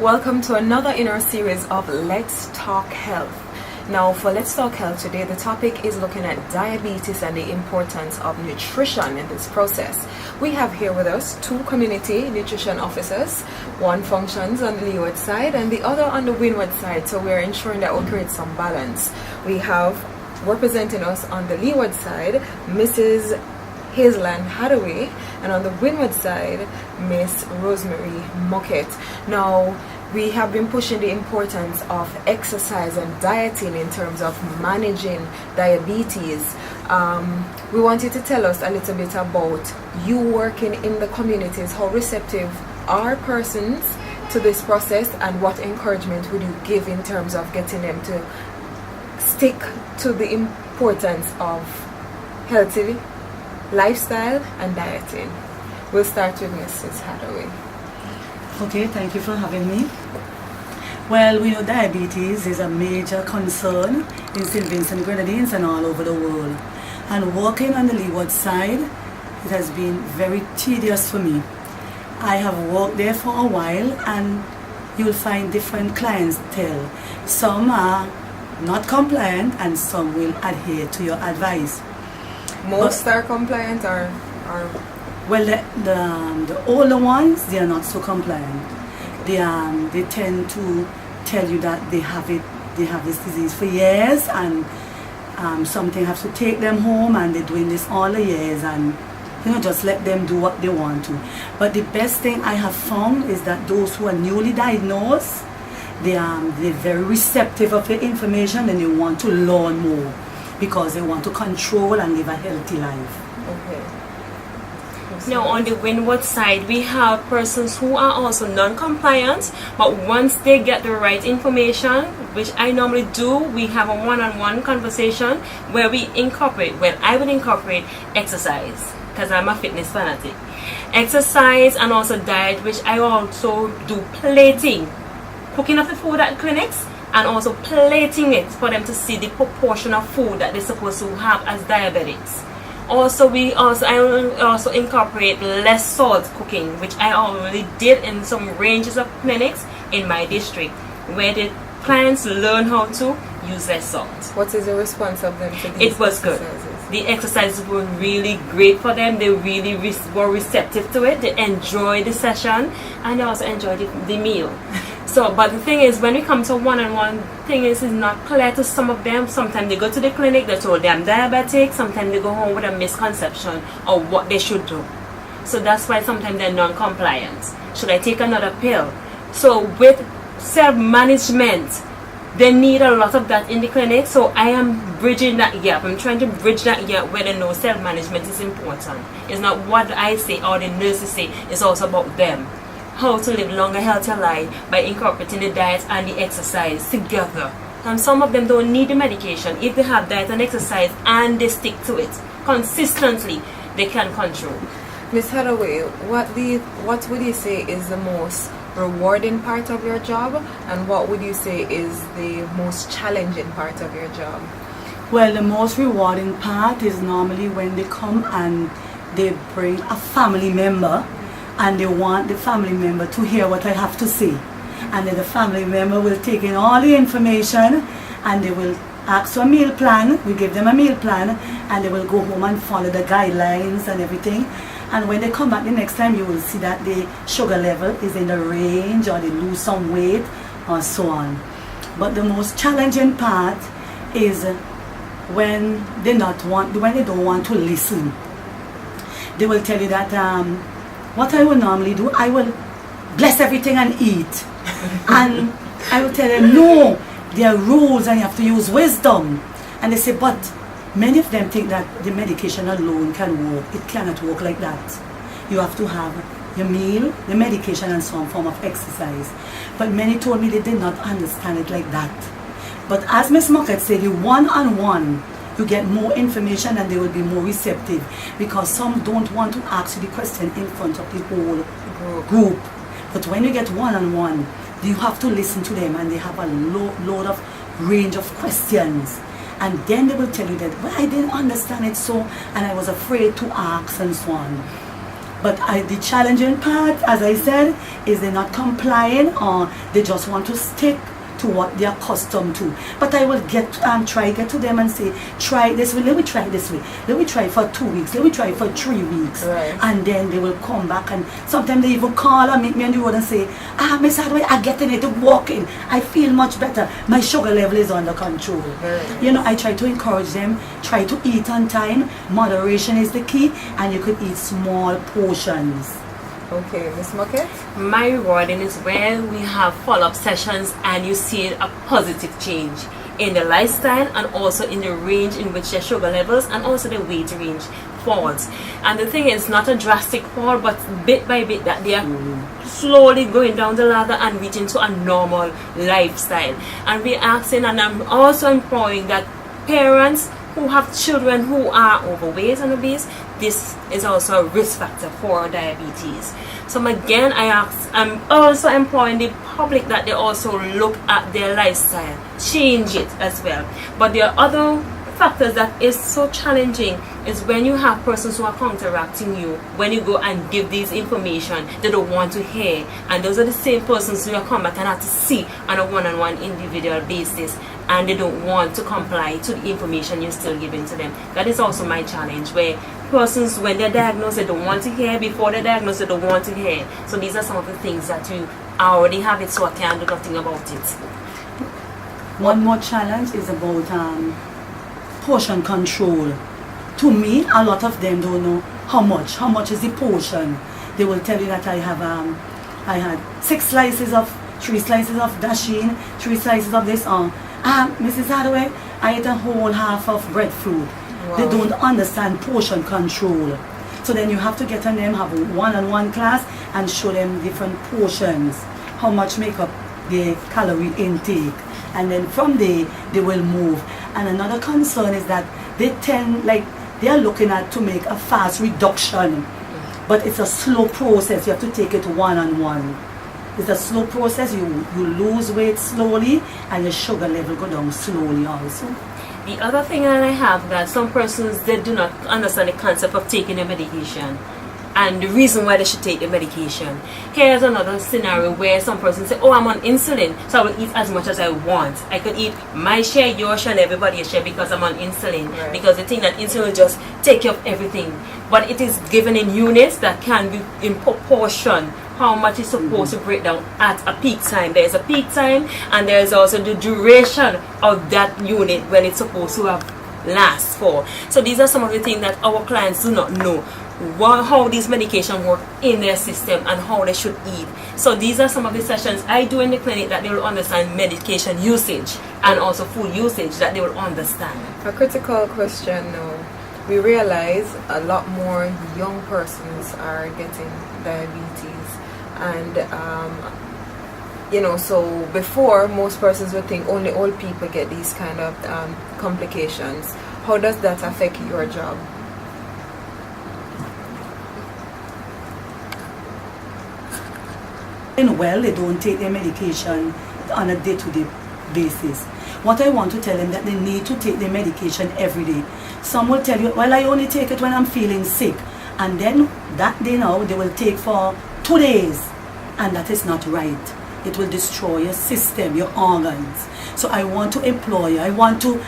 Welcome to another in our series of Let's Talk Health. Now for Let's Talk Health today, the topic is looking at diabetes and the importance of nutrition in this process. We have here with us two community nutrition officers. One functions on the leeward side and the other on the windward side, so we're ensuring that we create some balance. We have representing us on the leeward side, Mrs. Hazeland Hathaway, and on the windward side, Miss Rosemary Mockett. Now, we have been pushing the importance of exercise and dieting in terms of managing diabetes. We want you to tell us a little bit about you working in the communities. How receptive are persons to this process, and what encouragement would you give in terms of getting them to stick to the importance of healthy lifestyle and dieting? We'll start with Mrs. Hathaway. Okay, thank you for having me. Well, we know diabetes is a major concern in St. Vincent Grenadines and all over the world. And walking on the leeward side, it has been very tedious for me. I have walked there for a while, and you'll find different clientele. Some are not compliant and some will adhere to your advice. Most are compliant or well, the older ones, they are not so compliant. They tend to tell you that they have this disease for years, and something has to take them home, and they're doing this all the years, and just let them do what they want to. But the best thing I have found is that those who are newly diagnosed, they're very receptive of the information, and they want to learn more because they want to control and live a healthy life. okay. Now on the windward side, we have persons who are also non-compliant, but once they get the right information, which I normally do, we have a one-on-one conversation where we incorporate, I would incorporate exercise, because I'm a fitness fanatic. Exercise and also diet, which I also do plating, cooking of the food at clinics, and also plating it for them to see the proportion of food that they're supposed to have as diabetics. I also incorporate less salt cooking, which I already did in some ranges of clinics in my district, where the clients learn how to use less salt. What is the response of them to these It was good. The exercises were really great for them. They really were receptive to it. They enjoyed the session, and they also enjoyed the meal. So, but the thing is, when we come to one-on-one, thing is not clear to some of them. Sometimes they go to the clinic, they're told they're diabetic. Sometimes they go home with a misconception of what they should do. So that's why sometimes they're non-compliant. Should I take another pill? So with self-management, they need a lot of that in the clinic. So I am bridging that gap. I'm trying to bridge that gap where they know self-management is important. It's not what I say or the nurses say. It's also about them. How to live longer, healthier life by incorporating the diet and the exercise together. And some of them don't need the medication. If they have diet and exercise and they stick to it consistently, they can control. Ms. Hathaway, what would you say is the most rewarding part of your job, and what would you say is the most challenging part of your job? Well, the most rewarding part is normally when they come and they bring a family member, and they want the family member to hear what I have to say. And then the family member will take in all the information, and they will ask for a meal plan. We give them a meal plan, and they will go home and follow the guidelines and everything. And when they come back the next time, you will see that the sugar level is in the range, or they lose some weight, or so on. But the most challenging part is when they don't want to listen. They will tell you that what I will normally do, I will bless everything and eat. And I will tell them, no, there are rules and you have to use wisdom. And they say, but many of them think that the medication alone can work. It cannot work like that. You have to have your meal, the medication, and some form of exercise. But many told me they did not understand it like that. But as Ms. Mockett said, you one-on-one, you get more information and they will be more receptive, because some don't want to ask you the question in front of the whole group. But when you get one-on-one, you have to listen to them, and they have a load of range of questions. And then they will tell you that, well, I didn't understand it so, and I was afraid to ask, and so on. But the challenging part, as I said, is they're not complying, or they just want to stick to what they're accustomed to. But I will try get to them and say, try this way, let me try this way, let me try for 2 weeks, let me try for 3 weeks. Right. And then they will come back, and sometimes they even call or meet me on the road and say, Miss Hadaway, I get in it, walking, I feel much better, my sugar level is under control. Right. You know, I try to encourage them, try to eat on time, moderation is the key, and you could eat small portions. Okay, Miss Mocket? My rewarding is when we have follow-up sessions and you see a positive change in the lifestyle and also in the range in which their sugar levels and also the weight range falls. And the thing is, not a drastic fall, but bit by bit that they are slowly going down the ladder and reaching to a normal lifestyle. And we're asking, and I'm also employing that parents who have children who are overweight and obese, this is also a risk factor for diabetes. So again, I'm also employing the public that they also look at their lifestyle, change it as well. But there are other factors that is so challenging is when you have persons who are counteracting you. When you go and give these information, they don't want to hear, and those are the same persons who you come back and have to see on a one-on-one individual basis, and they don't want to comply to the information you're still giving to them. That is also my challenge, where persons, when they're diagnosed, they don't want to hear. Before they're diagnosed, they don't want to hear. So these are some of the things that you already have it, so I can't do nothing about it. One more challenge is about portion control. To me, a lot of them don't know how much is the portion. They will tell you that I had 3 slices of dasheen, 3 slices of this. Mrs. Hadaway, I ate a whole half of breadfruit. Wow. They don't understand portion control. So then you have to get on them, have a one-on-one class and show them different portions, how much make up their calorie intake. And then from there, they will move. And another concern is that they are looking at to make a fast reduction. But it's a slow process. You have to take it one-on-one. It's a slow process. You lose weight slowly and your sugar level go down slowly also. The other thing that I have, that some persons, they do not understand the concept of taking a medication and the reason why they should take the medication. Here's another scenario where some persons say, I'm on insulin, so I will eat as much as I want. I could eat my share, your share, and everybody's share because I'm on insulin. Right. Because they think that insulin will just take care of everything. But it is given in units that can be in proportion how much is supposed to break down at a peak time. There's a peak time, and there's also the duration of that unit when it's supposed to have last for. So these are some of the things that our clients do not know, how these medications work in their system and how they should eat. So these are some of the sessions I do in the clinic that they will understand medication usage and also food usage that they will understand. A critical question now. We realize a lot more young persons are getting diabetes, and so before, most persons would think only old people get these kind of complications. How does that affect your job? Well, they don't take their medication on a day-to-day basis. What I want to tell them that they need to take their medication every day. Some will tell you, well, I only take it when I'm feeling sick. And then that day now, they will take for 2 days. And that is not right. It will destroy your system, your organs. So I want to implore you, I want to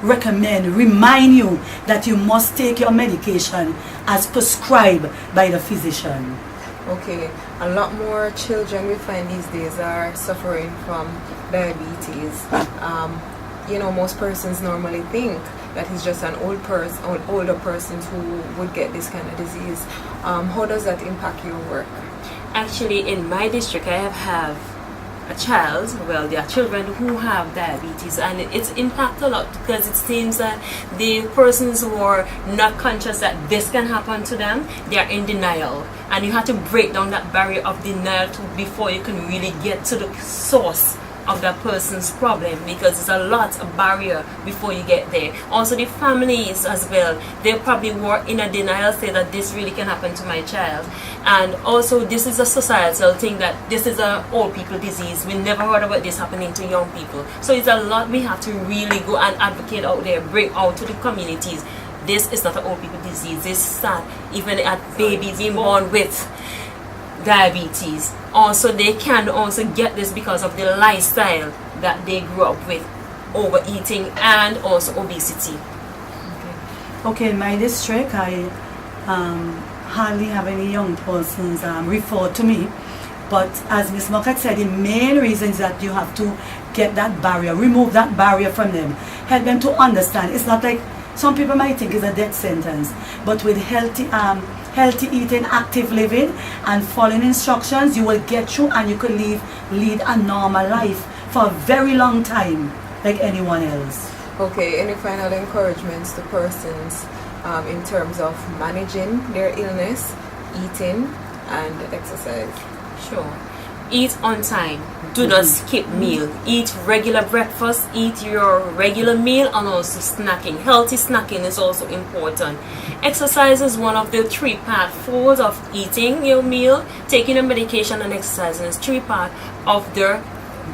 recommend, remind you that you must take your medication as prescribed by the physician. Okay, a lot more children we find these days are suffering from diabetes. Most persons normally think that it's just an older persons who would get this kind of disease. How does that impact your work? Actually, in my district, I have a child, there are children who have diabetes, and it's impacted a lot because it seems that the persons who are not conscious that this can happen to them, they are in denial, and you have to break down that barrier of denial before you can really get to the source of that person's problem, because it's a lot of barrier before you get there. Also the families as well, they probably were in a denial state that this really can happen to my child. And also this is a societal thing that this is a old people disease. We never heard about this happening to young people. So it's a lot we have to really go and advocate out there, bring out to the communities this is not an old people disease. This start even at baby being born with diabetes. Also, they can also get this because of the lifestyle that they grew up with, overeating and also obesity. Okay, in my district, I hardly have any young persons referred to me. But as Ms. Mockett said, the main reason is that you have to get that barrier, remove that barrier from them, help them to understand. It's not like some people might think it's a death sentence, but with healthy eating, active living, and following instructions, you will get through and you could lead a normal life for a very long time, like anyone else. Okay, any final encouragements to persons in terms of managing their illness, eating, and exercise? Sure. Eat on time. Do not skip meal. Eat regular breakfast. Eat your regular meal, and also snacking. Healthy snacking is also important. Exercise is one of the 3-part folds of eating your meal. Taking a medication and exercising is 3-part of the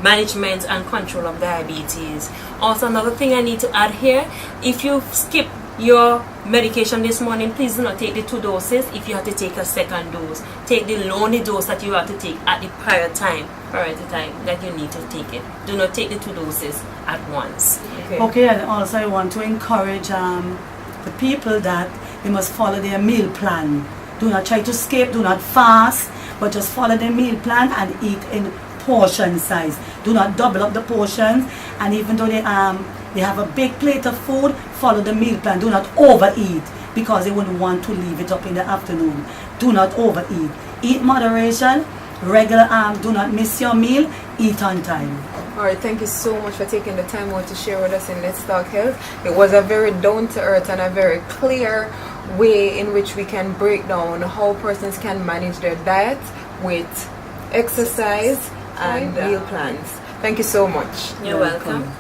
management and control of diabetes. Also, another thing I need to add here, if you skip your medication this morning, please do not take the 2 doses. If you have to take a second dose, take the only dose that you have to take at the prior time that you need to take it. Do not take the 2 doses at once. Okay, and also I want to encourage the people that they must follow their meal plan. Do not try to skip, do not fast, but just follow the meal plan and eat in portion size. Do not double up the portions, and even though they have a big plate of food, follow the meal plan. Do not overeat, because they wouldn't want to leave it up in the afternoon. Do not overeat. Eat moderation, regular do not miss your meal, eat on time. Alright, thank you so much for taking the time out to share with us in Let's Talk Health. It was a very down to earth and a very clear way in which we can break down how persons can manage their diet with exercise and meal plans. Thank you so much. You're welcome.